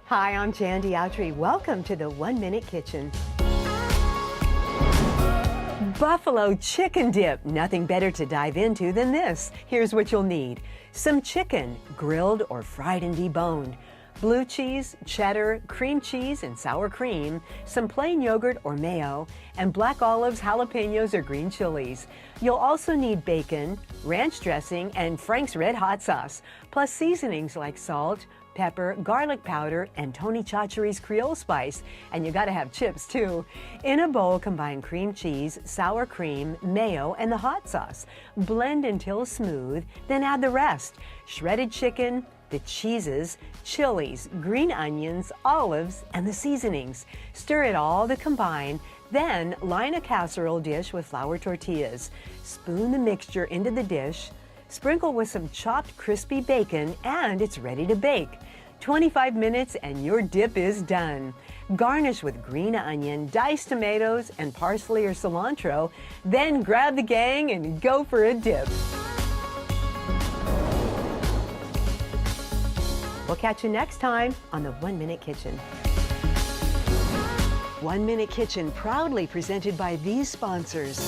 Hi, I'm Jandy Outry. Welcome to the 1 Minute Kitchen. Buffalo chicken dip. Nothing better to dive into than this. Here's what you'll need. Some chicken, grilled or fried and deboned. Blue cheese, cheddar, cream cheese, and sour cream, some plain yogurt or mayo, and black olives, jalapenos, or green chilies. You'll also need bacon, ranch dressing, and Frank's Red Hot sauce, plus seasonings like salt, pepper, garlic powder, and Tony Chachere's Creole spice. And you gotta have chips too. In a bowl, combine cream cheese, sour cream, mayo, and the hot sauce. Blend until smooth, then add the rest. Shredded chicken, the cheeses, chilies, green onions, olives, and the seasonings. Stir it all to combine. Then line a casserole dish with flour tortillas. Spoon the mixture into the dish. Sprinkle with some chopped crispy bacon, and it's ready to bake. 25 minutes and your dip is done. Garnish with green onion, diced tomatoes, and parsley or cilantro. Then grab the gang and go for a dip. We'll catch you next time on the 1 Minute Kitchen. 1 Minute Kitchen proudly presented by these sponsors.